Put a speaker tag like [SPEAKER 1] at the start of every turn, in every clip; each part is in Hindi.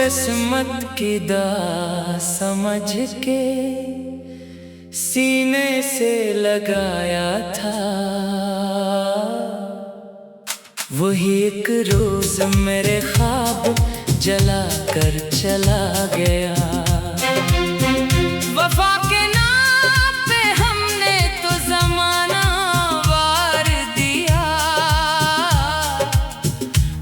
[SPEAKER 1] किस्मत की दास समझ के सीने से लगाया था, वही एक रोज मेरे ख्वाब जला कर चला गया। वफा के नाम पे हमने तो जमाना वार दिया,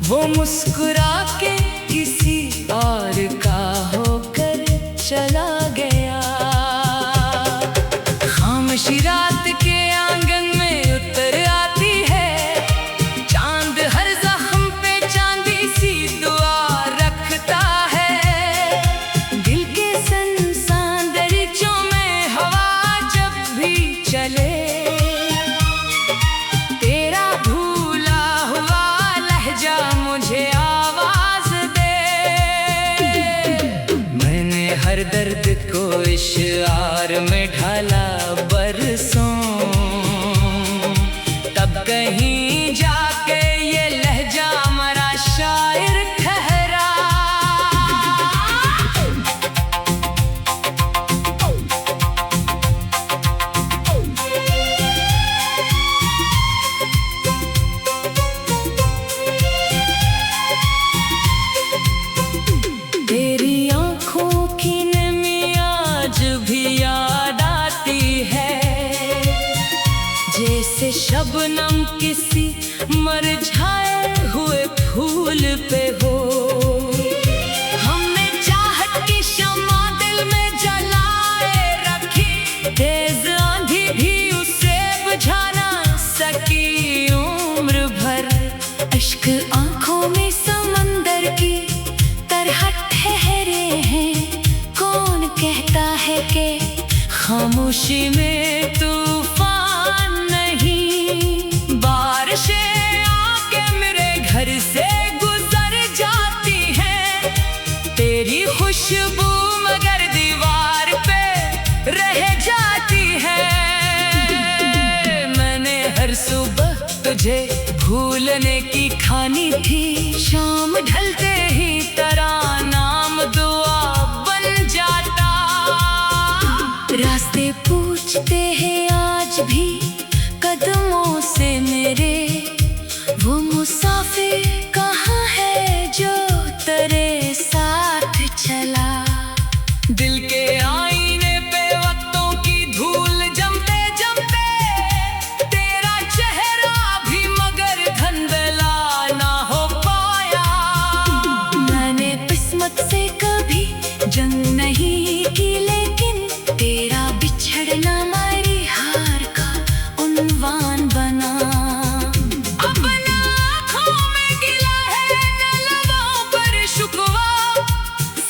[SPEAKER 1] वो मुस्कुरा के किसी और का होकर चला गया। खामोशी रात के आंगन में उतर आती है, चांद हर जख्म पे चांदी सी दुआ रखता है। दिल के सुनसान दरीचों में हवा जब भी चले, तेरा भूला हुआ लहजा मुझे आवाज दे। मैंने हर दर्द को इशार में ढाला बरसों, तब कहीं जाके ये लहजा मरा शायर ठहरा। तेरी आंखों की नमी आज भी याद आती है, जैसे शबनम किसी मुरझाए हुए फूल पे हो। हमने चाहत की शम्मा दिल में जलाए रखी, तेज आंधी भी उसे बुझा ना सकी उम्र भर। इश्क आंखों में समंदर की तरह ठहरे हैं, कौन कहता है कि खामोशी में तूफान नहीं। बारिशें आके मेरे घर से गुजर जाती हैं, तेरी खुशबू मगर दीवार पे रह जाती है। मैंने हर सुबह तुझे भूलने की ठानी थी, शाम ढलते ही तेरा नाम दुआ बन जाता। रास्ते पूछते हैं आज भी कदमों से मेरे, वो मुसाफिर कहाँ है जो तेरे साथ चला। दिल के आईने पे वक्तों की धूल जमते जमते, तेरा चेहरा भी मगर धंधला ना हो पाया। मैंने किस्मत से कभी जंग नहीं की, लेकिन तेरा बिछड़ना मेरी हार का उन्वान बना। अपना आँखों में गिला है न लबों पर शुक्वा,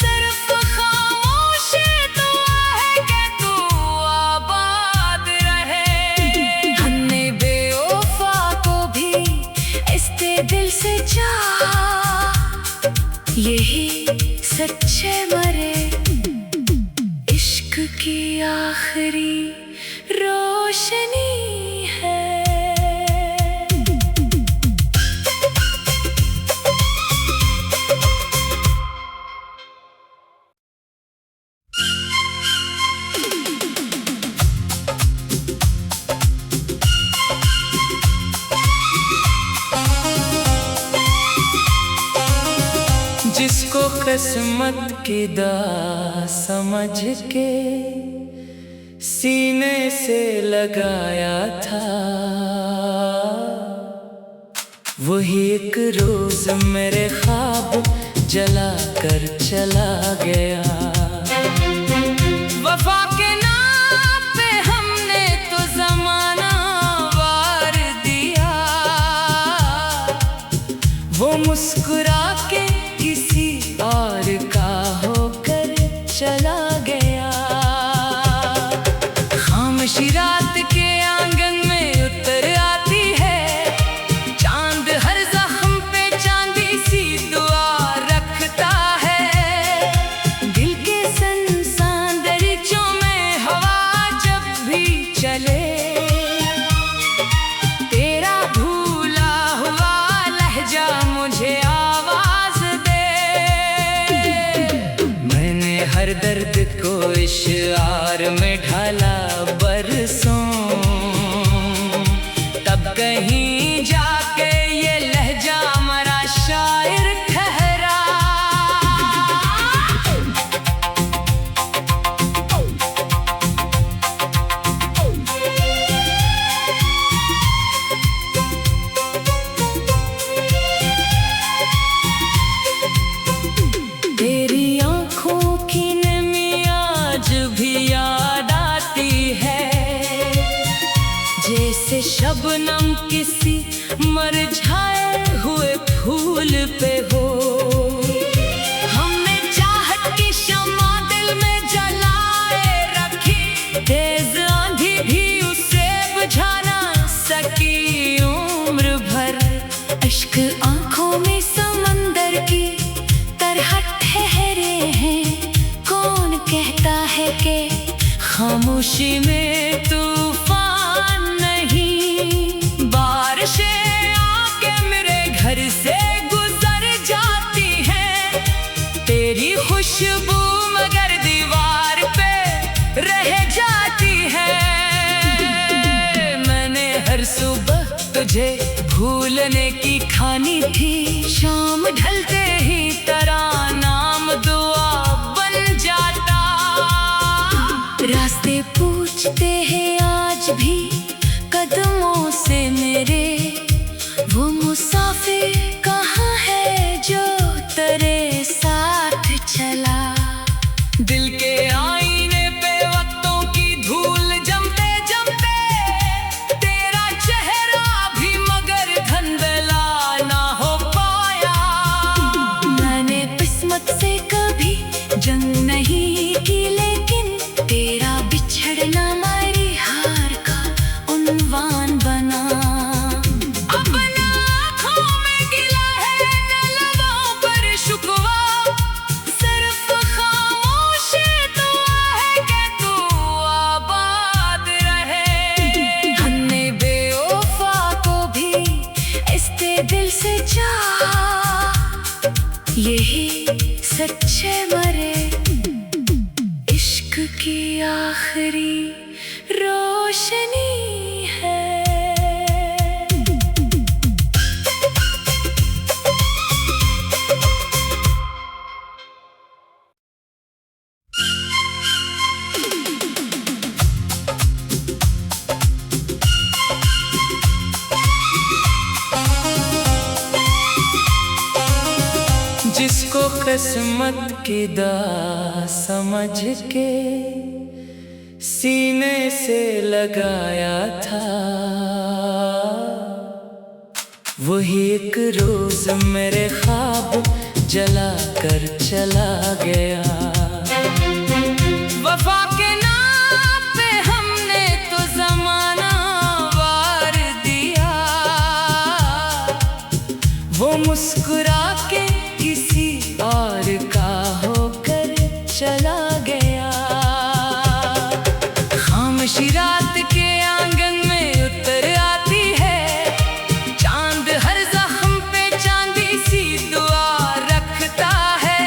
[SPEAKER 1] सिर्फ खामोशी दुआ है कि तू आबाद रहे। हमने बेवफा को भी इस्ते दिल से चाहा, यही सच्चे मरे इश्क की आखिरी रोशनी है। जिसको किस्मत की दास समझ के सीने से लगाया था, वही एक रोज मेरे ख्वाब जला कर चला गया। वफा के नाम पे हमने तो जमाना वार दिया, वो मुस्कुरा के किसी और का होकर चला गया। खामोशी रात के आंगन में उतर आती है, चांद हर जख्म पे चांदी सी दुआ रखता है। दिल के सुनसान दरीचों में हवा जब भी चले, तेरा भूला हुआ लहजा मुझे आवाज दे। हर दर्द को इश्आर में ढाला बरसों, तब कहीं जाके ये लहजा मरा शायर ठहरा। तेरी आँखों की नमी आज भी याद आती है, जैसे शबनम किसी मुरझाए हुए फूल पे हो। हमने चाहत की शम्मा दिल में जलाए रखी, तेज आंधी भी उसे बुझा ना सकी उम्र भर। इश्क आँखों में समंदर की तरह ठहरे हैं, कौन कहता है कि खामोशी में तूफान नहीं। बारिशें आके मेरे घर से गुजर जाती हैं, तेरी खुशबू मगर दीवार पे रह जाती है। मैंने हर सुबह तुझे भूलने की ठानी थी, शाम ढलते ही तेरा नाम दुआ बन जाता। रास्ते पूछते हैं आज भी कदमों से मेरे, वो मुसाफिर कहाँ है जो तेरे साथ चला। दिल के आईने पे वक्तों की धूल जमते जमते, तेरा चेहरा भी मगर धंधला ना हो पाया। मैंने किस्मत से कभी जंग नहीं की, लेकिन तेरा बिछड़ना मेरी हार का उन्वान बना। अपना आँखों में गिला है न लबों पर शुक्वा, सिर्फ खामोशी तो है कि तू आबाद रहे। हमने बेवफा को भी इस्ते दिल से चाहा, यही सच्चे मरे इश्क की आखिरी रोशनी है। जिसको किस्मत की दाह समझ के सीने से लगाया था, वही एक रोज मेरे ख्वाब जला कर चला गया। वफा के नाम पे हमने तो जमाना वार दिया, वो मुस्कुरा के किसी और का होकर चला गया। खामोशी रात के आंगन में उतर आती है, चांद हर जख्म पे चांदी सी दुआ रखता है।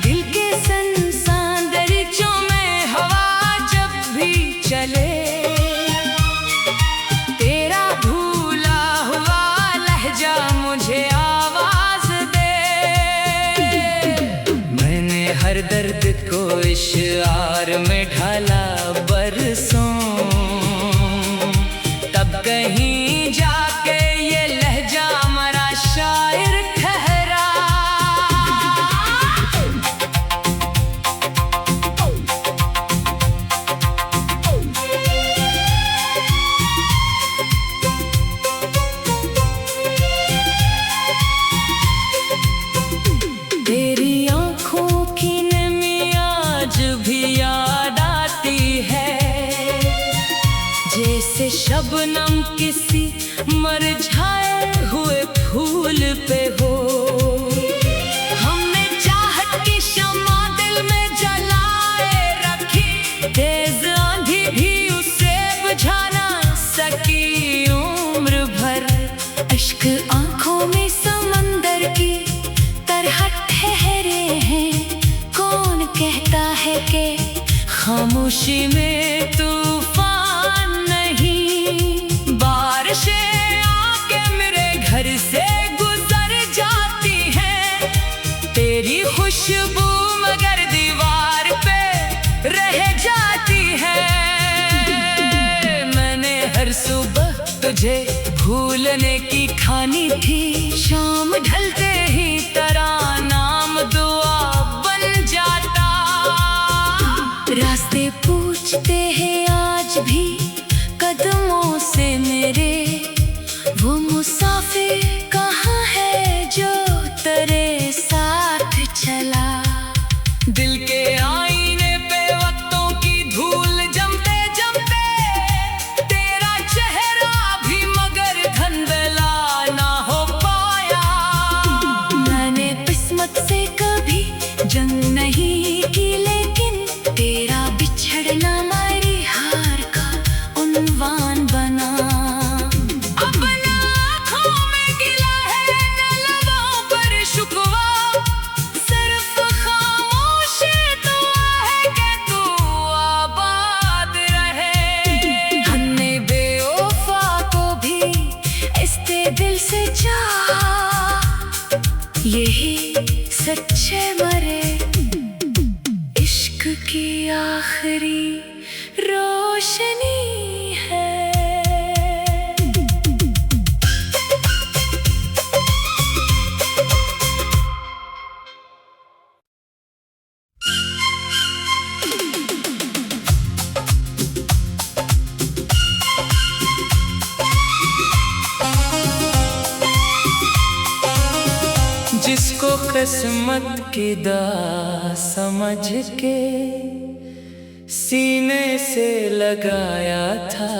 [SPEAKER 1] दिल के सनसान दरीचों में हवा जब भी चले, तेरा भूला हुआ लहजा मुझे आवाज दे। मैंने हर दर्द को इश्आर में ढाला बरसों, तब कहीं जाके ये लहजा मरा शायर ठहरा। तेरी आँखों की नमी आज भी याद आती है, जैसे शबनम किसी मुरझाए हुए फूल पे हो। हमने चाहत की शम्मा दिल में जलाए रखी, तेज आंधी भी उसे बुझा ना सकी उम्र भर। इश्क आँखों में समंदर की तरह ठहरे हैं, कौन कह है कि खामोशी में तूफान नहीं। बारिशें आके मेरे घर से गुजर जाती हैं, तेरी खुशबू मगर दीवार पे रह जाती है। मैंने हर सुबह तुझे भूलने की ठानी थी, शाम ढलते ही तेरा नाम दुआ बन जाता। रास्ते पूछते हैं आज भी कदमों से मेरे, वो मुसाफिर कहाँ है जो तेरे साथ चला। दिल के आईने पे वक्तों की धूल जमते जमते तेरा चेहरा भी मगर धंधला ना हो पाया। मैंने किस्मत से कभी जंग नहीं की, लेकिन तेरा बिछड़ना मेरी हार का उन्वान बना। अपना आँखों में गिला है न लबों पर शुक्वा, सिर्फ खामोशी दुआ है कि तू आबाद रहे। हमने बेवफा को भी इस्ते दिल से चाहा, यही सच्चे मरे इश्क की आखिरी रोशनी है। जिसको किस्मत की दास समझ के सीने से लगाया था,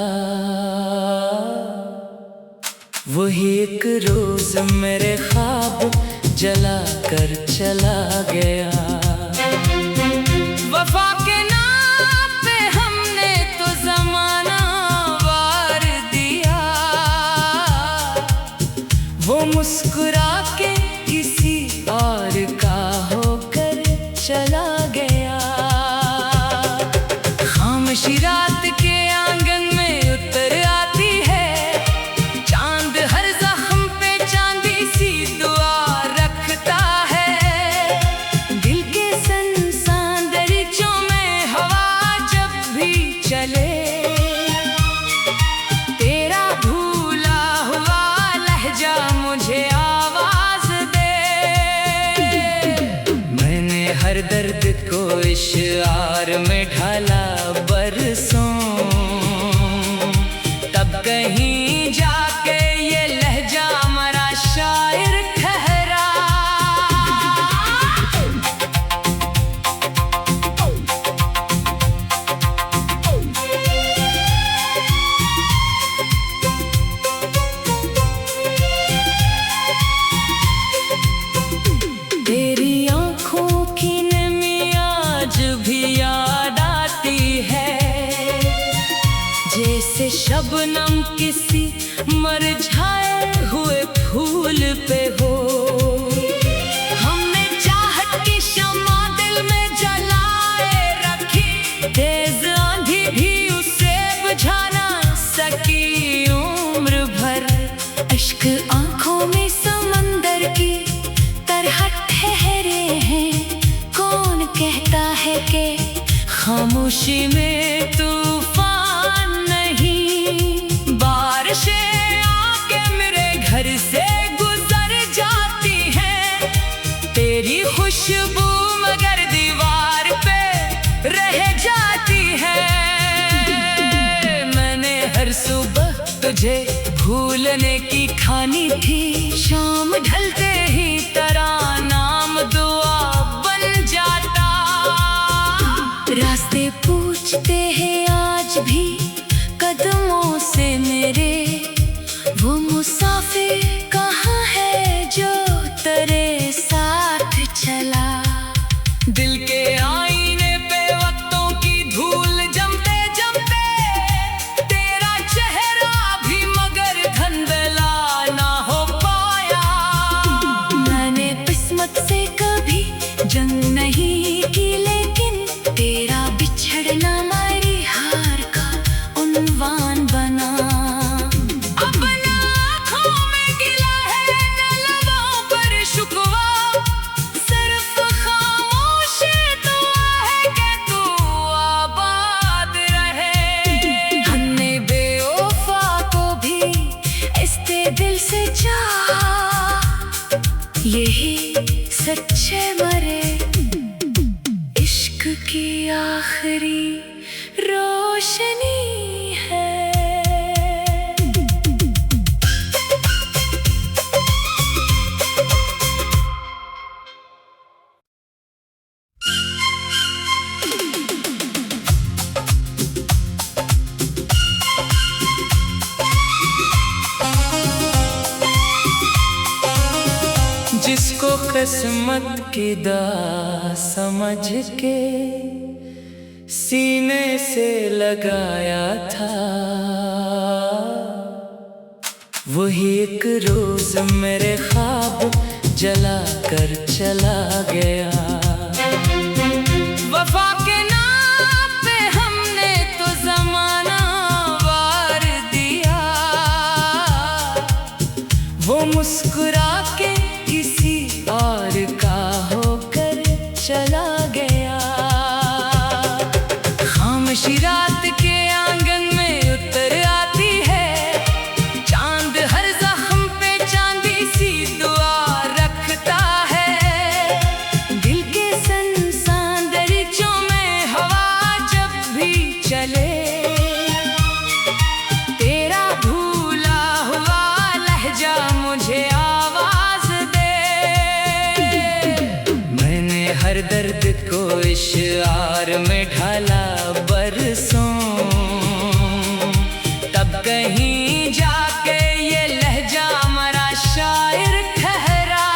[SPEAKER 1] वही एक रोज मेरे ख्वाब जला कर चला गया। वफा के नाम पे हमने तो जमाना वार दिया, वो मुस्कुरा के किसी और का होकर चला गया। खामोशी रात के आंगन में उतर आती है, चांद हर जख्म पे चांदी सी दुआ रखता है। दिल के संसान दरीचों में हवा जब भी चले, तेरा भूला हुआ लहजा मुझे आवाज दे। मैंने हर दर्द को इशार में ढाला बरसों, तब कहीं जाके ये लहजा मरा शायर ठहरा। तेरी आँखों की नमी आज भी याद आती है, जैसे शबनम किसी मुरझाए हुए फूल पे हो। हमने चाहत की शम्मा दिल में जलाए रखी, तेज आंधी भी उसे बुझा ना सकी उम्र भर। इश्क आँखों में समंदर की तरह ठहरे हैं, कौन कहता है कि खामोशी में तूफान नहीं। बारिशें आके मेरे घर से गुजर जाती हैं, तेरी खुशबू मगर दीवार पे रह जाती है। मैंने हर सुबह तुझे भूलने की ठानी थी, शाम ढलते ही तेरा नाम दुआ बन जाता। रास्ते पूछते हैं आज भी कदमों से मेरे, वो मुसाफिर कहाँ है जो तेरे साथ चला। दिल के आईने पे वक्तों की धूल जमते जमते तेरा चेहरा भी मगर धंधला ना हो पाया। मैंने किस्मत से कभी जंग नहीं की, लेकिन की आखिरी रोशनी है।
[SPEAKER 2] जिसको किस्मत की दाह समझ के सीने से लगाया था, वही एक रोज मेरे ख्वाब जला कर चला गया।
[SPEAKER 1] वफा के नाम पे हमने तो जमाना वार दिया,
[SPEAKER 2] वो मुस्कुरा के किसी और का होकर चला गया।
[SPEAKER 1] खामोशी रात के आंगन में उतर आती है, चांद हर जख्म पे चांदी सी दुआ रखता है। दिल के संसान दरीचों में हवा जब भी चले, तेरा भूला हुआ लहजा मुझे आवाज दे।
[SPEAKER 2] मैंने हर दर्द को इशार में ढाला बरसों,
[SPEAKER 1] तब कहीं जाके ये लहजा मरा शायर ठहरा।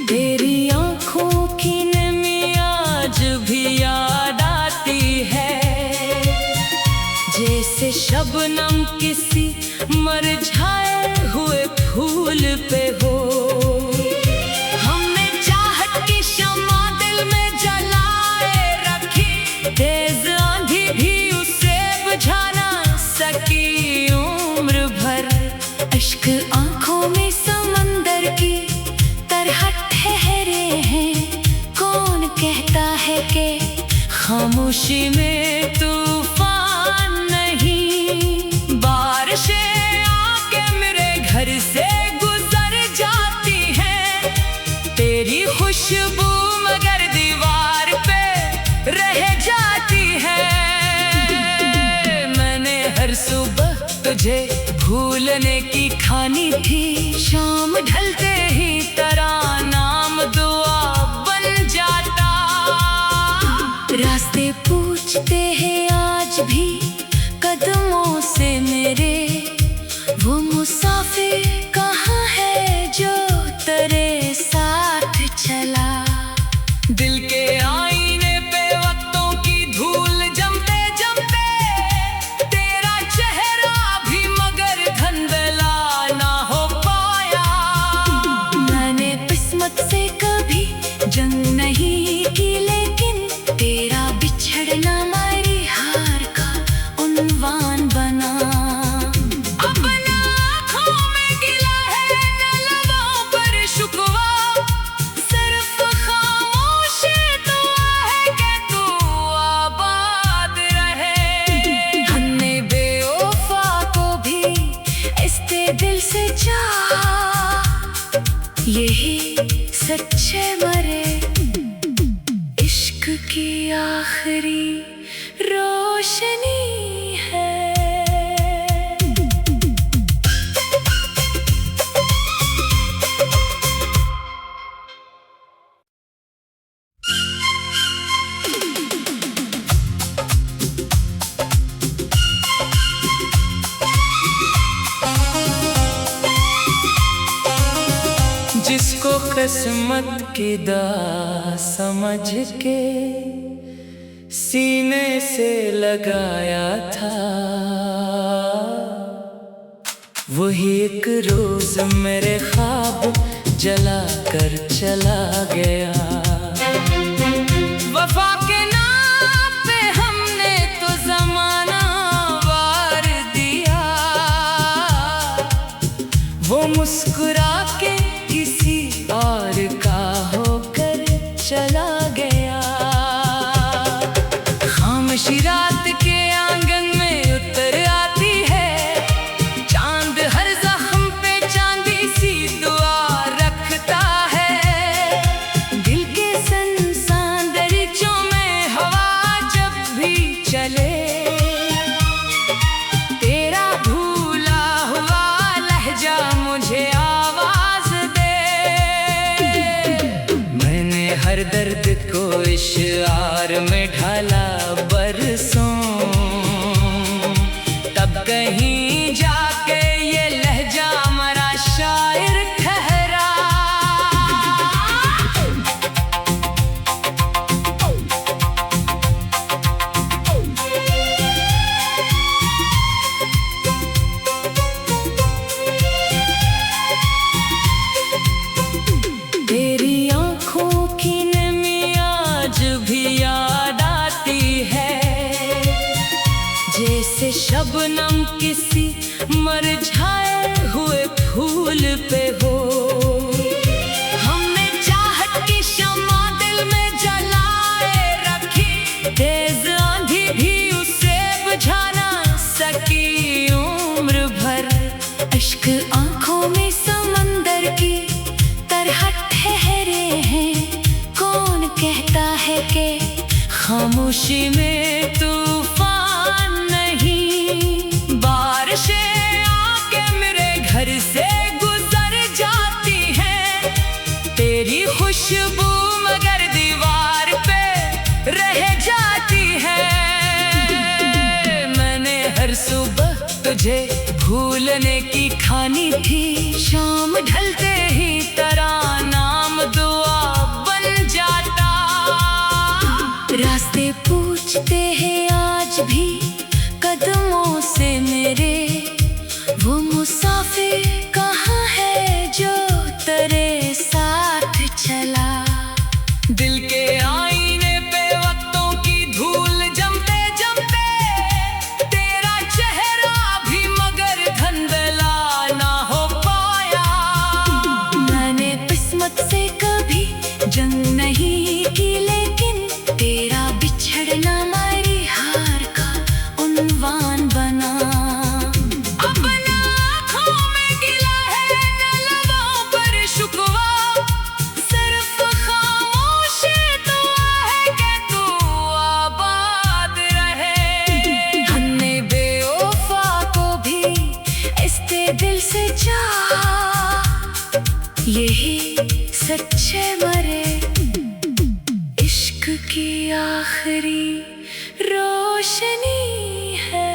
[SPEAKER 1] तेरी आंखों की नमी आज भी याद आती है, जैसे शबनम किसी मुरझाए हुए फूल पे हो। हमने चाहत की शम्मा दिल में जलाए रखी, तेज आंधी भी उसे बुझा ना सकी उम्र भर। इश्क आंखों में समंदर की तरह ठहरे हैं, कौन कहता है कि खामोशी में तूफान नहीं। बारिशें आके मेरे घर से गुजर जाती हैं, तेरी खुशबू मगर दीवार पे रह जाती है। मैंने हर सुबह तुझे भूलने की ठानी थी, शाम ढलते ही तेरा नाम दुआ बन जाता। रास्ते पूछते हैं आज भी कदमों से मेरे, वो मुसाफिर कहाँ है जो तेरे साथ चला। दिल के आईने पे वक्तों की धूल जमते जमते, तेरा चेहरा भी मगर धंधला ना हो पाया। मैंने किस्मत से कभी जंग नहीं की, लेकिन तेरा बिछड़ना मेरी हार का उन्वान बना। अपना आँखों में गिला है न लबों पर शुक्वा, सिर्फ खामोशी दुआ है कि तू आबाद रहे। हमने बेवफा को भी इस्ते दिल से चाहा, यही सच्चे मरे। इश्क की आखिरी रोशनी है।
[SPEAKER 2] जिसको किस्मत की दाह समझ के सीने से लगाया था, वही एक रोज मेरे ख्वाब जला कर चला गया।
[SPEAKER 1] वफा के नाम पे हमने तो जमाना वार दिया,
[SPEAKER 2] वो मुस्कुरा के किसी और का होकर चला गया।
[SPEAKER 1] खामोशी रात के आंगन में उतर आती है। चांद हर जख्म पे चांदी सी दुआ रखता है। दिल के सनसान दरीचों में हवा जब भी चले, तेरा भूला हुआ लहजा मुझे आवाज दे। मैंने हर दर्द को इश्आर में ढाला बरसों, तब कहीं जाके ये लहजा मरा शायर ठहरा। तेरी आंखों की नमी आज भी याद आती है, जैसे शबनम किसी मुरझाए हुए फूल पे हो। हमने चाहत की शम्मा दिल में जलाए रखी, तेज आंधी भी उसे बुझा ना सकी उम्र भर। इश्क आंखों में समंदर की तरह ठहरे हैं, कौन कहता है कि खामोशी में तूफान नहीं। बारिशें आके मेरे घर से गुजर जाती हैं, तेरी खुशबू मगर दीवार पे रह जाती है। मैंने हर सुबह तुझे भूलने की ठानी थी, शाम ढलते ही तेरा नाम दुआ बन जाता। रास्ते पूछते हैं आज भी कदमों से मेरे, वो मुसाफिर कहाँ है जो तेरे साथ चला। दिल के आईने पे वक्तों की धूल जमते जमते, तेरा चेहरा भी मगर धंधला ना हो पाया। मैंने किस्मत से कभी जंग नहीं की, लेकिन तेरा बिछड़ना मेरी हार का उन्वान बना। अब ना आँखों में गिला है ना लबों पर शुक्वा, सिर्फ खामोशी दुआ है कि तू आबाद रहे। हमने बेवफा को भी इस्ते दिल से चाहा, यही सच्चे मरे इश्क की आखिरी रोशनी है।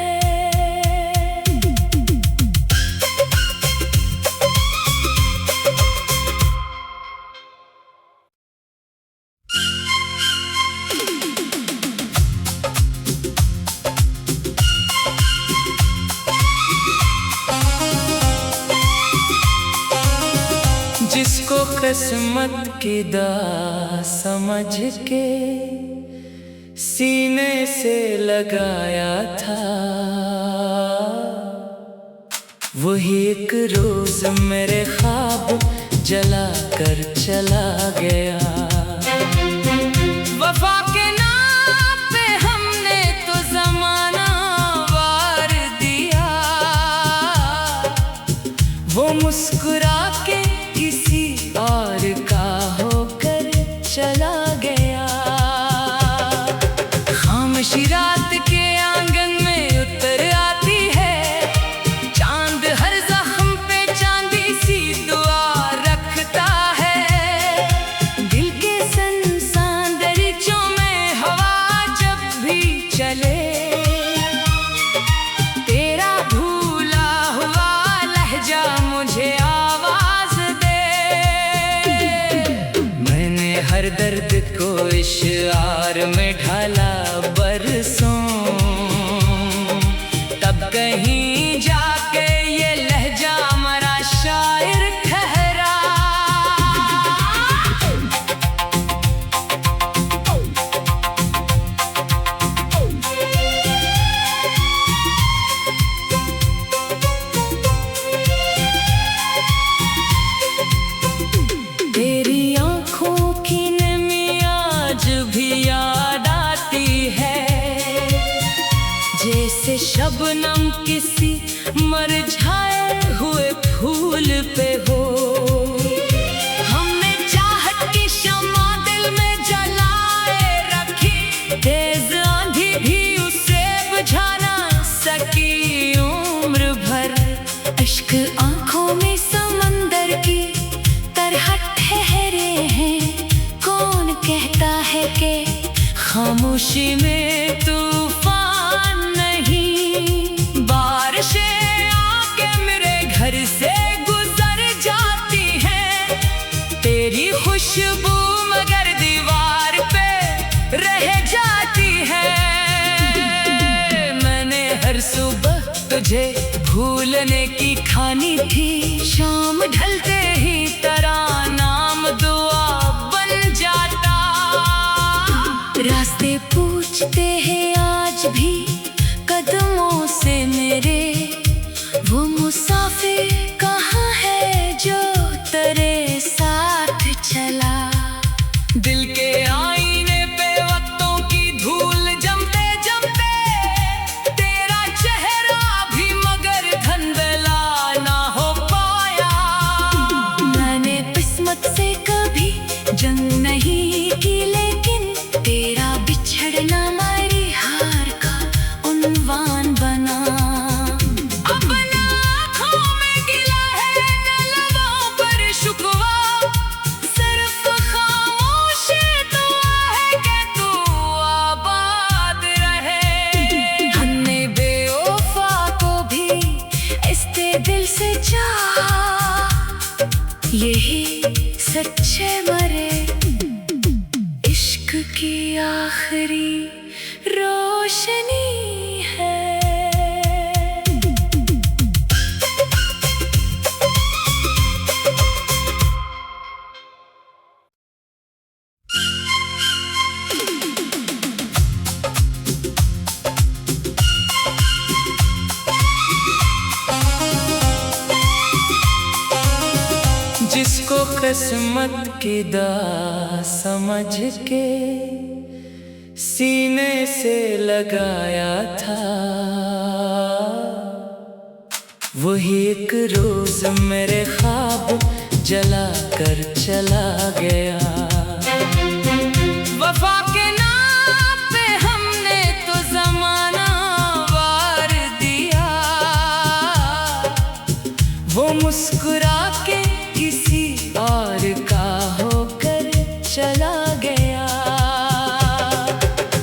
[SPEAKER 2] जिसको किस्मत की दा समझ के सीने से लगाया था, वही एक रोज मेरे ख्वाब जला कर चला गया।
[SPEAKER 1] वफा के नाम पे हमने तो जमाना वार दिया,
[SPEAKER 2] वो मुस्कुरा के किसी और का होकर चला गया।
[SPEAKER 1] खामोशी रात के आंगन में उतर आती है। चांद हर जख्म पे चांदी सी दुआ रखता है। दिल के सनसान दरीचों में हवा जब भी चले, तेरा भूला हुआ लहजा मुझे आवाज दे।
[SPEAKER 2] मैंने हर दर्द को इश्आर में ढाला बरसों,
[SPEAKER 1] तब कहीं जाके ये लहजा मरा शायर ठहरा।
[SPEAKER 2] तेरी आंखों की नमी आज भी याद आती है, जैसे शबनम किसी मुरझाए हुए फूल पे हो। हमने चाहत की शम्मा दिल में जलाए रखी, तेज आंधी भी उसे बुझा ना सकी उम्र भर। इश्क आंखों में समंदर की तरह ठहरे हैं, कौन कहता है कि खामोशी में तूफान नहीं। बारिशें आके मेरे घर से गुजर जाती हैं, तेरी खुशबू मगर दीवार पे रह जाती है। मैंने हर सुबह तुझे भूलने की ठानी थी, शाम ढलते ही तेरा नाम दुआ बन जाता। रास्ते पूछते हैं आज भी कदमों से मेरे, वो मुसाफिर कहाँ है जो तेरे साथ चला। दिल के आईने पे वक्तों की धूल जमते जमते, तेरा चेहरा भी मगर धंधला ना हो पाया। मैंने किस्मत से कभी जंग नहीं की, लेकिन तेरा बिछड़ना मेरी हार का उन्वान बना। अब ना आँखों में गिला है न लबों पर शुक्वा, सिर्फ खामोशी दुआ है कि तू आबाद रहे। हमने बेवफा को भी इस्ते दिल से चाहा, यही सच्चे मरे इश्क की आखिरी रोशनी है। जिसको किस्मत की दाह समझ के सीने से लगाया था, वही एक रोज मेरे ख्वाब जला कर चला गया। वफा के नाम पे हमने तो जमाना वार दिया, वो मुस्कुरा के किसी और का होकर चला गया।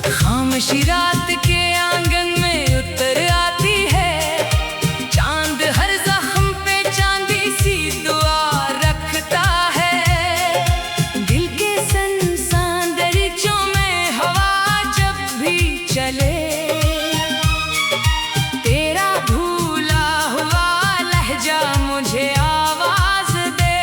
[SPEAKER 2] खामोशी रात के आंगन में उतर आती है, चांद हर जख्म पे चांदी सी दुआ रखता है। दिल के संसान दरीचों में हवा जब भी चले, तेरा भूला हुआ लहजा मुझे आवाज दे।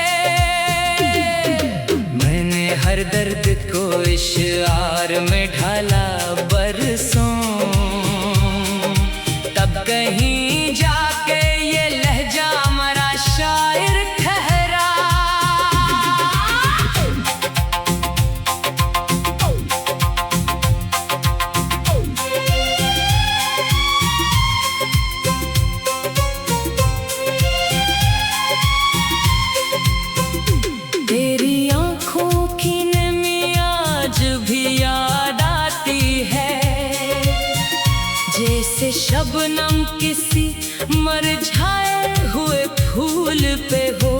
[SPEAKER 2] मैंने हर दर्द को इशार में ढाला बरसों, तब कहीं जाके ये लहजा मेरा शायर ठहरा। तेरी आंखों की नमी आज भी याद आती है, जैसे शबनम किसी मुरझाए हुए फूल पे हो।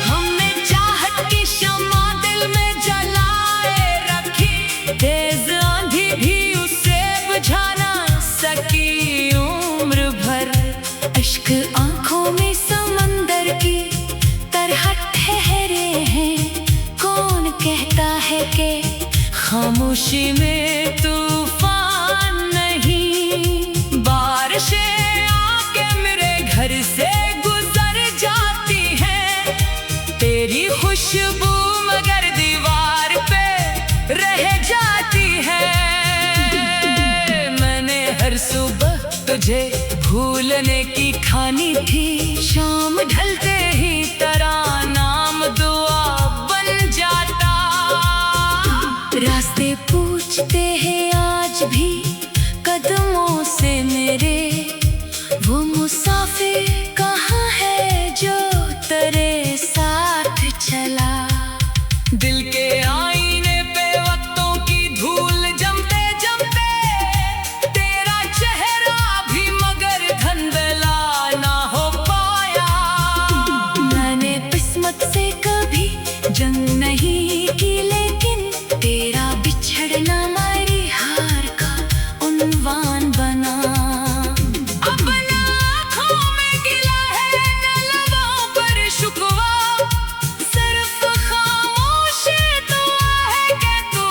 [SPEAKER 2] हमने चाहत की शम्मा दिल में जलाए रखी, तेज आंधी भी उसे बुझा ना सकी उम्र भर। इश्क आंखों में समंदर की तरह ठहरे हैं, कौन कहता है कि खामोशी में तूफान नहीं। बारिशें आके मेरे घर से गुजर जाती हैं, तेरी खुशबू मगर दीवार पे रह जाती है। मैंने हर सुबह तुझे भूलने की ठानी थी, शाम ढलते ही तेरा नाम दुआ बन जाता। रास्ते पूछते हैं आज भी कदमों से सपना मेरी हार का उन्वान बना। अपना आँखों में गिला है न लबों पर शुक्वा, सिर्फ खामोशी दुआ है कि तू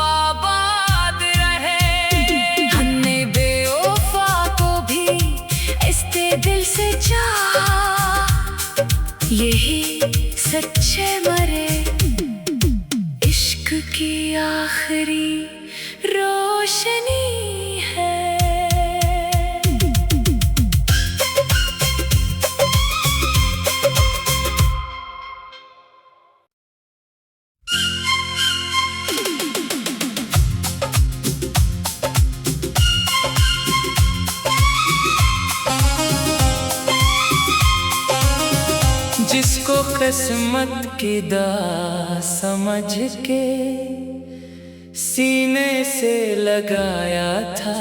[SPEAKER 2] आबाद रहे। हमने बेवफा को भी इस्ते दिल से चाहा, यही सच्चे मरे इश्क की आखिरी रोशनी है।
[SPEAKER 1] जिसको किस्मत की दा समझ के सीने से लगाया था,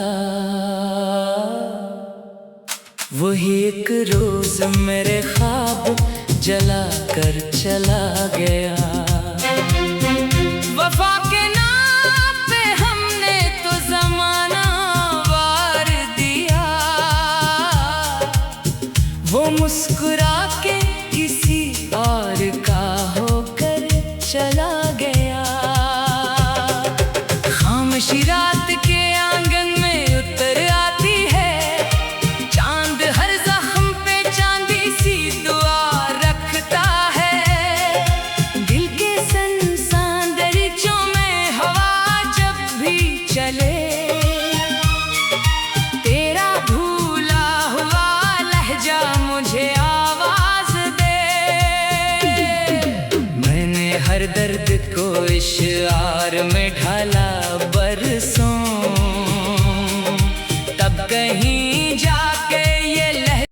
[SPEAKER 1] वही एक रोज मेरे ख्वाब जला कर चला गया। वफा के नाम पे हमने तो जमाना वार दिया, वो मुस्कुरा के किसी और का होकर चला गया। खामोशी रात के आंगन में उतर आती है, चांद हर जख्म पे चांदी सी दुआ रखता है। दिल के सुनसान दरीचों में हवा जब भी चले, तेरा भूला हुआ लहजा मुझे हर दर्द को इश्आर में ढाला बरस